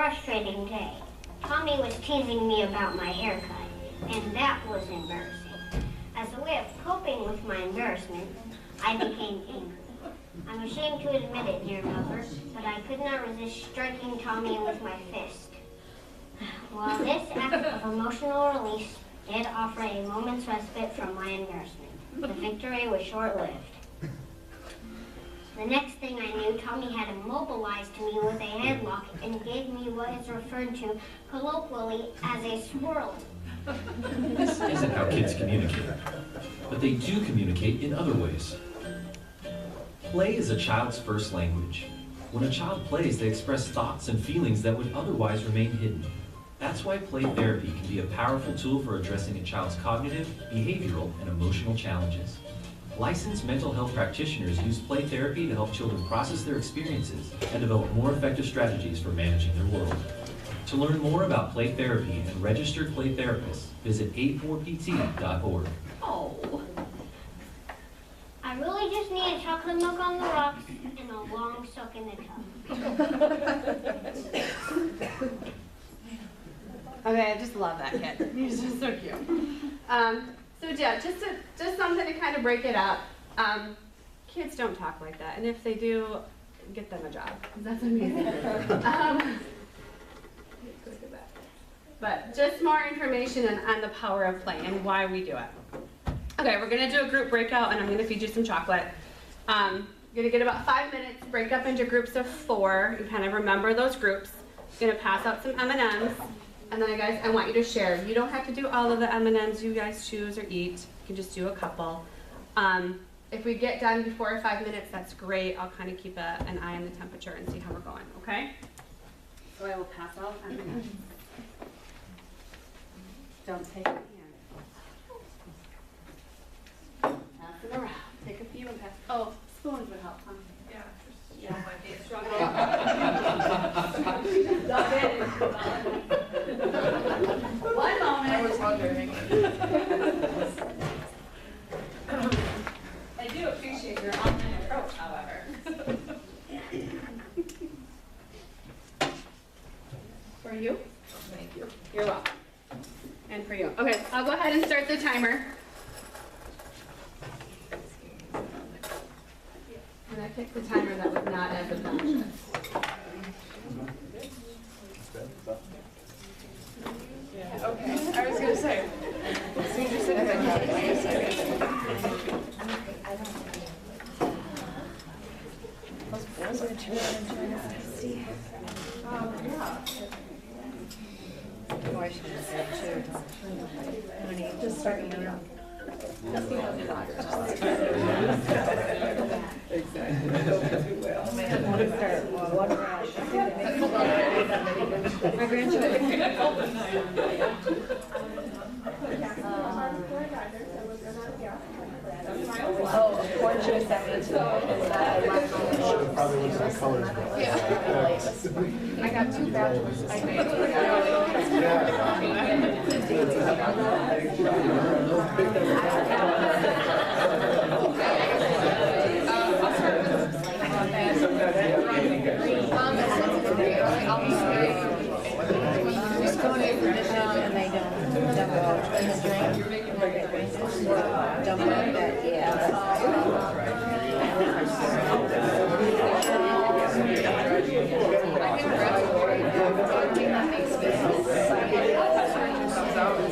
frustrating day. Tommy was teasing me about my haircut, and that was embarrassing. As a way of coping with my embarrassment, I became angry. I'm ashamed to admit it, dear mother, but I could not resist striking Tommy with my fist. While this act of emotional release did offer a moment's respite from my embarrassment, the victory was short-lived. The next thing I knew, Tommy had immobilized me with a headlock and gave me what is referred to colloquially as a swirl. This isn't how kids communicate, but they do communicate in other ways. Play is a child's first language. When a child plays, they express thoughts and feelings that would otherwise remain hidden. That's why play therapy can be a powerful tool for addressing a child's cognitive, behavioral, and emotional challenges. Licensed mental health practitioners use play therapy to help children process their experiences and develop more effective strategies for managing their world. To learn more about play therapy and registered play therapists, visit a4pt.org. Oh. I really just need a chocolate milk on the rocks and a long soak in the tub. Okay, I just love that kid. He's just so cute. So yeah, just something to kind of break it up. Kids don't talk like that, and if they do, get them a job. That's amazing. But just more information on the power of play and why we do it. Okay, we're gonna do a group breakout, and I'm gonna feed you some chocolate. You're gonna get about 5 minutes. Break up into groups of 4 and kind of remember those groups. Gonna pass out some M&Ms. And then, guys, I want you to share. You don't have to do all of the M&Ms you guys choose or eat. You can just do a couple. If we get done before 5 minutes, that's great. I'll kind of keep an eye on the temperature and see how we're going, okay? So I will pass out M&Ms. Don't take it here. Pass it around. Take a few and pass. Oh, spoons would help, huh? Yeah. Yeah. Struggle. One moment. I was wondering. I do appreciate your online approach, however. For you? Thank you. You're welcome. And for you. Okay, I'll go ahead and start the timer. And I picked the timer that was not as obnoxious. Yeah, okay. I was going to say. Senior citizen. Those boys are join us. Yeah. Oh, I should have said too. Honey, just starting out. Exactly. I want to start one rush. My grandchildren. Oh, corn should have seconded. Probably was some colors. I got 2 bachelors. I Just going in tradition and they don't dump out in the drink. Dump out that,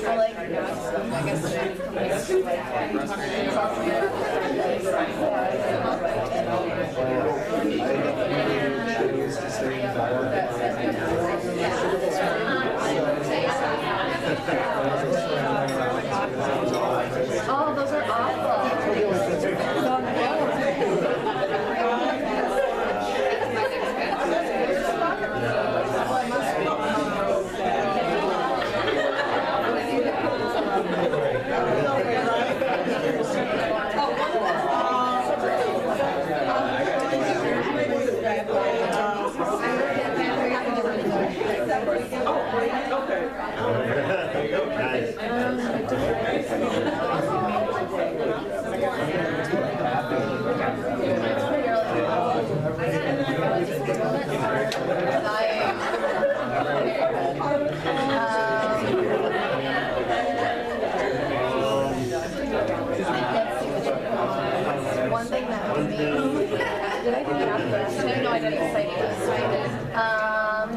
I like it. I Oh, those are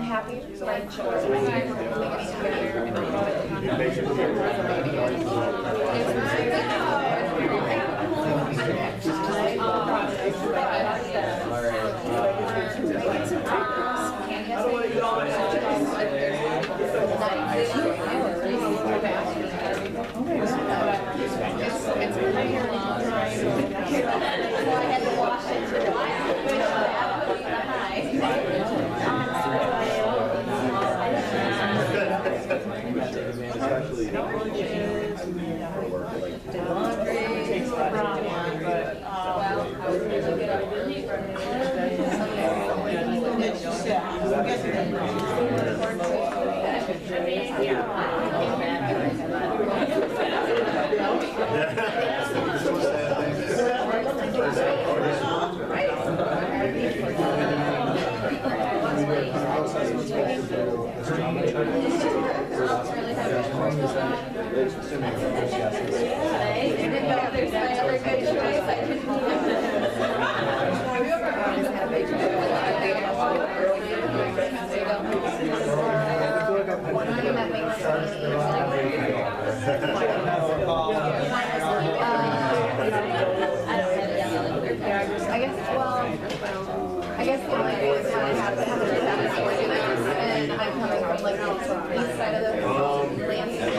Happy my I guess the only thing is when I have to have and I'm coming from like the east side of the landscape.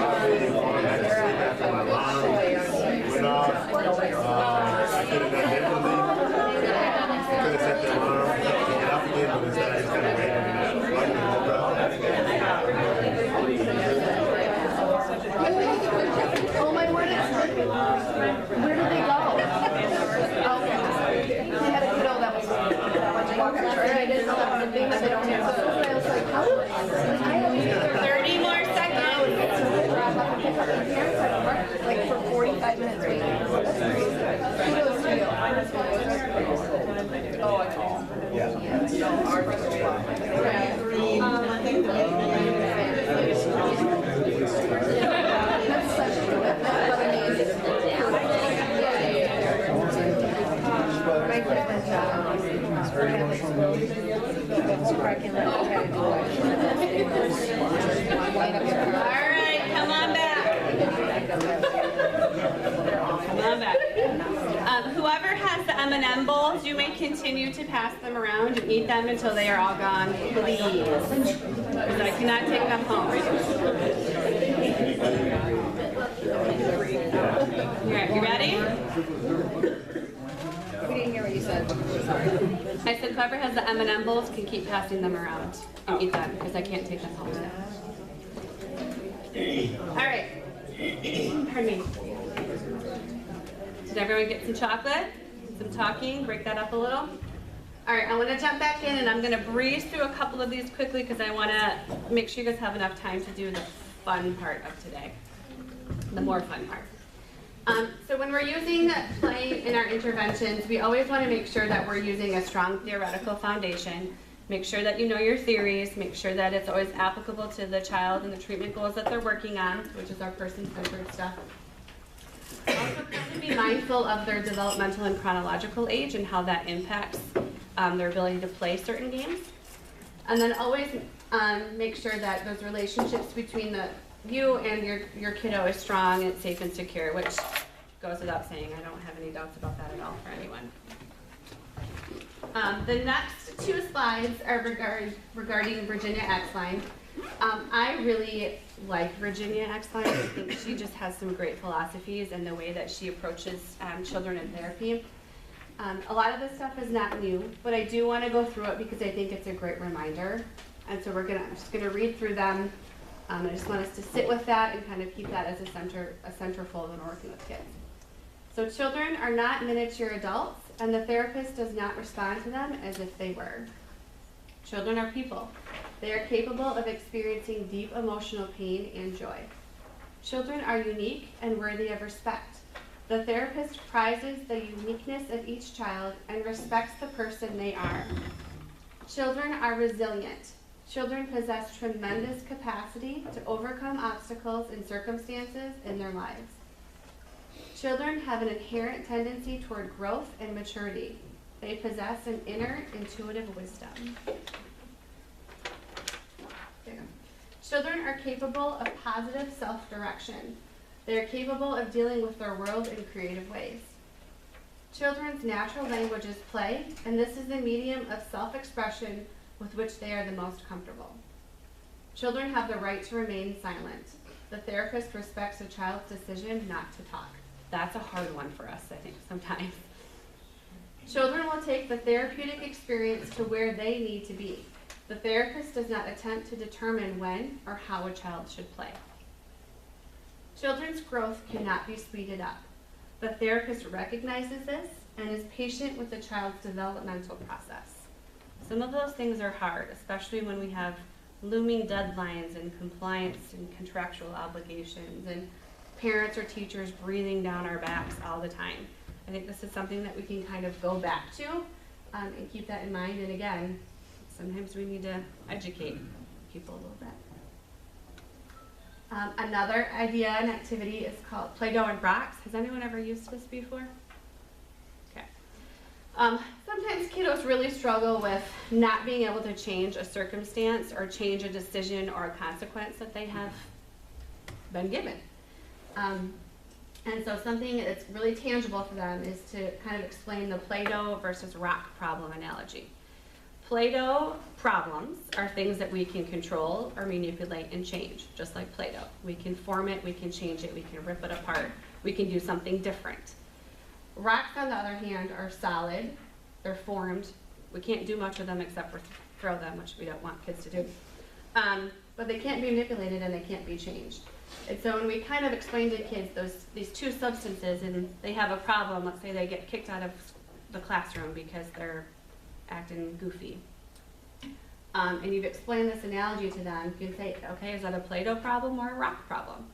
Oh my word, where did they go? Okay. They had a kiddo that was walking through. I didn't know that was a thing that they don't have. I was like, how? 30 more seconds. Like for 45 minutes waiting. Kudos to you. Oh, I know. That's such a my grandma's All right, come on back. Come on back. Whoever has the M&M bowls, you may continue to pass them around and eat them until they are all gone, please. Because I cannot take them home. All right, you ready? We didn't hear what you said. I said whoever has the M&M bowls can keep passing them around and eat them because I can't take them home today. All right. Pardon me. Did everyone get some chocolate? Some talking? Break that up a little? All right, I want to jump back in and I'm going to breeze through a couple of these quickly because I want to make sure you guys have enough time to do the fun part of today. The more fun part. So when we're using play in our interventions, we always want to make sure that we're using a strong theoretical foundation. Make sure that you know your theories. Make sure that it's always applicable to the child and the treatment goals that they're working on, which is our person-centered stuff. Also, kind of be mindful of their developmental and chronological age and how that impacts their ability to play certain games. And then always make sure that those relationships between you and your kiddo is strong and safe and secure, which goes without saying. I don't have any doubts about that at all for anyone. The next two slides are regarding Virginia Exline. I really like Virginia Exline. I think she just has some great philosophies and the way that she approaches children in therapy. A lot of this stuff is not new, but I do want to go through it because I think it's a great reminder. And so I'm just going to read through them. I just want us to sit with that and kind of keep that as a centerfold when we're working with kids. So children are not miniature adults, and the therapist does not respond to them as if they were. Children are people. They are capable of experiencing deep emotional pain and joy. Children are unique and worthy of respect. The therapist prizes the uniqueness of each child and respects the person they are. Children are resilient. Children possess tremendous capacity to overcome obstacles and circumstances in their lives. Children have an inherent tendency toward growth and maturity. They possess an inner intuitive wisdom. There you go. Children are capable of positive self-direction. They are capable of dealing with their world in creative ways. Children's natural language is play, and this is the medium of self-expression with which they are the most comfortable. Children have the right to remain silent. The therapist respects a child's decision not to talk. That's a hard one for us, I think, sometimes. Children will take the therapeutic experience to where they need to be. The therapist does not attempt to determine when or how a child should play. Children's growth cannot be speeded up. The therapist recognizes this and is patient with the child's developmental process. Some of those things are hard, especially when we have looming deadlines and compliance and contractual obligations and parents or teachers breathing down our backs all the time. I think this is something that we can kind of go back to and keep that in mind. And again, sometimes we need to educate people a little bit. Another idea and activity is called Play-Doh and Rocks. Has anyone ever used this before? Okay. Sometimes kiddos really struggle with not being able to change a circumstance or change a decision or a consequence that they have been given. And so something that's really tangible for them is to kind of explain the Play-Doh versus rock problem analogy. Play-Doh problems are things that we can control or manipulate and change, just like Play-Doh. We can form it, we can change it, we can rip it apart, we can do something different. Rocks, on the other hand, are solid, they're formed. We can't do much with them except for throw them, which we don't want kids to do. But they can't be manipulated and they can't be changed. And so when we kind of explain to kids these two substances and they have a problem, let's say they get kicked out of the classroom because they're acting goofy. And you've explained this analogy to them, you can say, okay, is that a Play-Doh problem or a rock problem?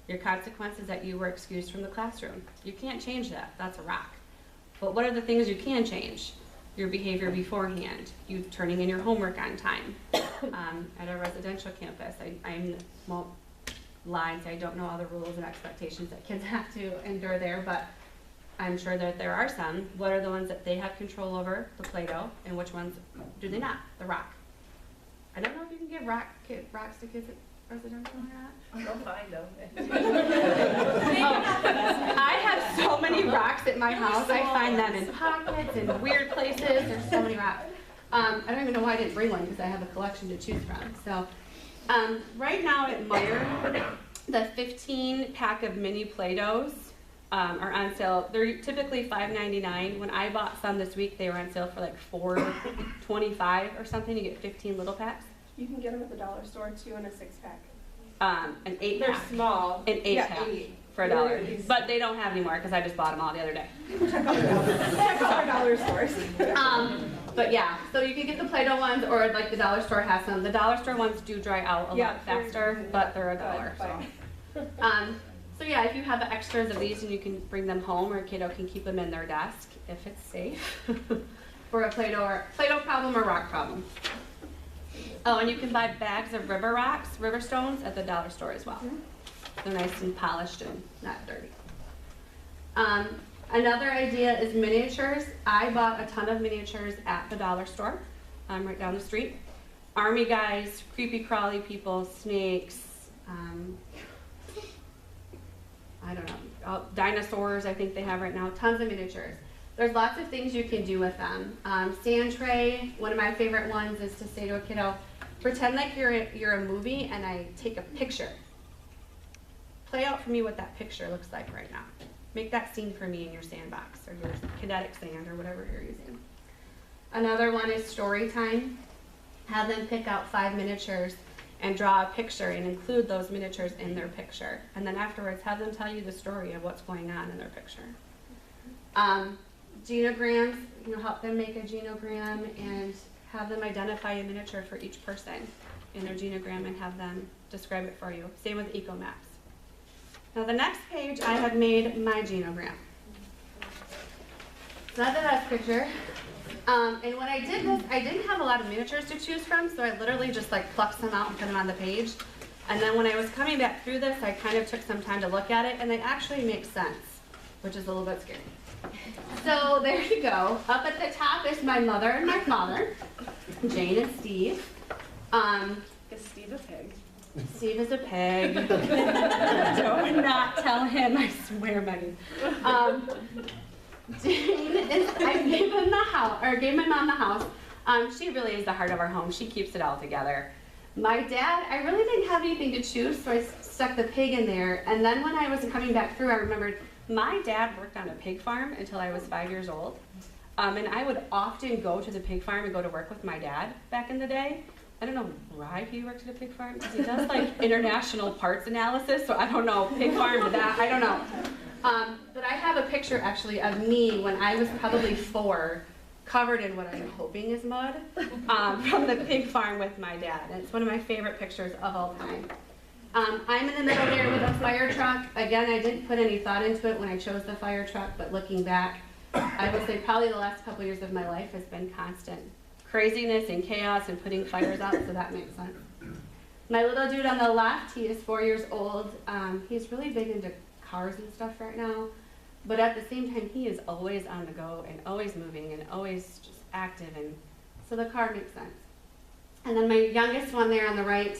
Your consequence is that you were excused from the classroom. You can't change that, that's a rock. But what are the things you can change? Your behavior beforehand, you turning in your homework on time. At a residential campus, I won't lie and say I don't know all the rules and expectations that kids have to endure there, but I'm sure that there are some. What are the ones that they have control over, the Play-Doh, and which ones do they not, the rock? I don't know if you can give rocks to kids at residential or not. Go find them. I have so many rocks at my house. I find them in pockets and weird places. There's so many rocks. I don't even know why I didn't bring one because I have a collection to choose from. So right now at Meijer, the 15 pack of mini Play-Dohs are on sale. They're typically $5.99. When I bought some this week, they were on sale for like $4.25 or something. You get 15 little packs. You can get them at the dollar store too in a 6-pack. An 8 They're pack. small. An 8 pack for $1. But they don't have anymore because I just bought them all the other day. Check out our dollar stores. But yeah, so you can get the Play-Doh ones, or like the dollar store has some. The dollar store ones do dry out a lot faster, but they're $1. So yeah, if you have extras of these and you can bring them home, or a kiddo can keep them in their desk if it's safe for a Play-Doh problem or rock problem. Oh, and you can buy bags of river stones at the dollar store as well. They're nice and polished and not dirty. Another idea is miniatures. I bought a ton of miniatures at the dollar store, right down the street. Army guys, creepy crawly people, snakes, I don't know, dinosaurs I think they have right now, tons of miniatures. There's lots of things you can do with them. Sand tray, one of my favorite ones is to say to a kiddo, pretend like you're a movie and I take a picture. Play out for me what that picture looks like right now. Make that scene for me in your sandbox or your kinetic sand or whatever you're using. Another one is story time. Have them pick out 5 miniatures and draw a picture and include those miniatures in their picture. And then afterwards, have them tell you the story of what's going on in their picture. Genograms, help them make a genogram and have them identify a miniature for each person in their genogram and have them describe it for you. Same with eco maps. Now the next page, I have made my genogram. So that's the last picture. And when I did this, I didn't have a lot of miniatures to choose from, so I literally just like plucked some out and put them on the page. And then when I was coming back through this, I kind of took some time to look at it, and they actually make sense, which is a little bit scary. So there you go. Up at the top is my mother and my father, Jane and Steve. Is Steve a pig? Steve is a pig. Do not tell him, I swear, Megan. Jane is, I gave him the house, or gave my mom the house. She really is the heart of our home. She keeps it all together. My dad, I really didn't have anything to choose, so I stuck the pig in there. And then when I was coming back through, I remembered my dad worked on a pig farm until I was 5 years old. And I would often go to the pig farm and go to work with my dad back in the day. I don't know why he works at a pig farm, because he does like international parts analysis, so I don't know, pig farm to that, I don't know. But I have a picture actually of me when I was probably 4, covered in what I'm hoping is mud, from the pig farm with my dad. And it's one of my favorite pictures of all time. I'm in the middle there with a fire truck. Again, I didn't put any thought into it when I chose the fire truck, but looking back, I would say probably the last couple years of my life has been constant craziness and chaos and putting fires out, so that makes sense. My little dude on the left, he is 4 years old. He's really big into cars and stuff right now, but at the same time, he is always on the go and always moving and always just active, and so the car makes sense. And then my youngest one there on the right,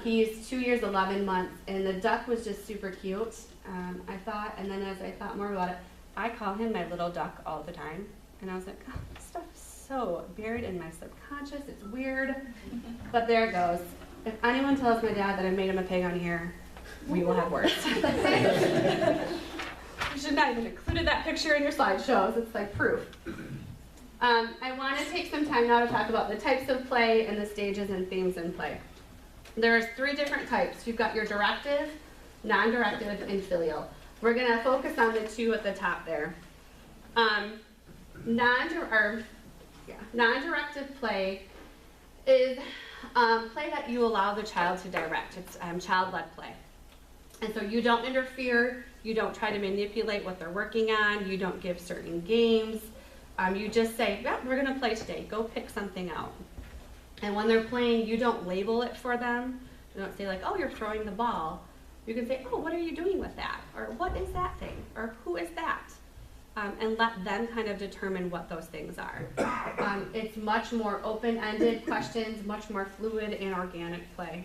he's 2 years, 11 months, and the duck was just super cute, I thought, and then as I thought more about it, I call him my little duck all the time, and I was like, oh, this stuff is so buried in my subconscious, it's weird, but there it goes. If anyone tells my dad that I made him a pig on here, we will have words. You should not even included that picture in your slideshows, it's like proof. I want to take some time now to talk about the types of play and the stages and themes in play. There's 3 different types. You've got your directive, non-directive, and filial. We're going to focus on the 2 at the top there. Non-directive play is play that you allow the child to direct. It's child-led play. And so you don't interfere, you don't try to manipulate what they're working on, you don't give certain games. You just say, yeah, we're going to play today, go pick something out. And when they're playing, you don't label it for them. You don't say like, oh, you're throwing the ball. You can say, oh, what are you doing with that? Or what is that thing? Or who is that? And let them kind of determine what those things are. It's much more open-ended questions, much more fluid and organic play.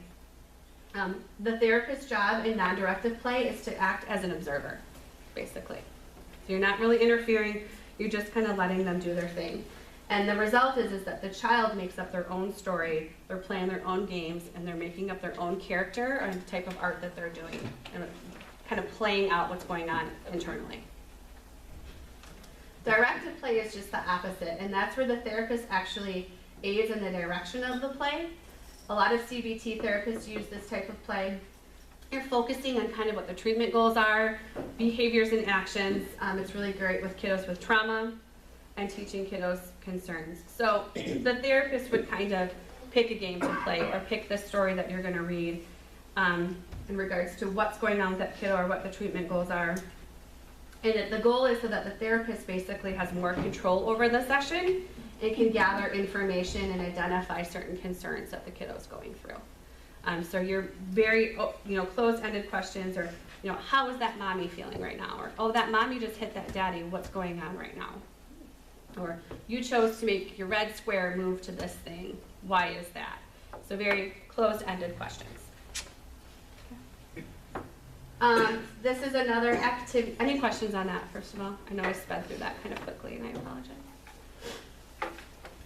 The therapist's job in non-directive play is to act as an observer, basically. So you're not really interfering, you're just kind of letting them do their thing. And the result is that the child makes up their own story, they're playing their own games, and they're making up their own character or the type of art that they're doing, and kind of playing out what's going on internally. Directive play is just the opposite, and that's where the therapist actually aids in the direction of the play. A lot of CBT therapists use this type of play. You're focusing on kind of what the treatment goals are, behaviors and actions. It's really great with kiddos with trauma and teaching kiddos concerns. So the therapist would kind of pick a game to play or pick the story that you're going to read in regards to what's going on with that kiddo or what the treatment goals are. And the goal is so that the therapist basically has more control over the session and can gather information and identify certain concerns that the kiddo's going through. So you're very, closed-ended questions, or, how is that mommy feeling right now? Or, oh, that mommy just hit that daddy, what's going on right now? Or, you chose to make your red square move to this thing, why is that? So very closed-ended questions. This is another activity. Any questions on that, first of all? I know I sped through that kind of quickly, and I apologize.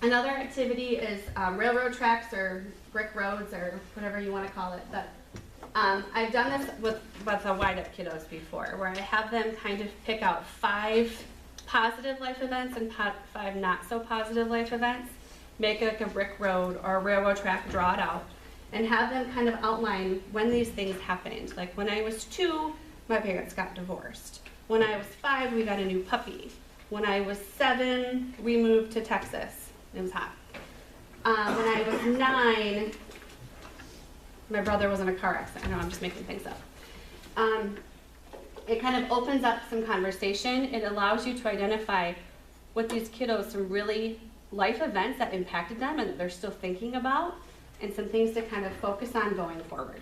Another activity is railroad tracks or brick roads or whatever you want to call it. But I've done this with the wind-up kiddos before, where I have them kind of pick out 5 positive life events and 5 not so positive life events, make like a brick road or a railroad track, draw it out, and have them kind of outline when these things happened. Like when I was 2, my parents got divorced. When I was 5, we got a new puppy. When I was 7, we moved to Texas. It was hot. When I was 9, my brother was in a car accident. I know I'm just making things up. It kind of opens up some conversation. It allows you to identify with these kiddos some really life events that impacted them and that they're still thinking about, and some things to kind of focus on going forward.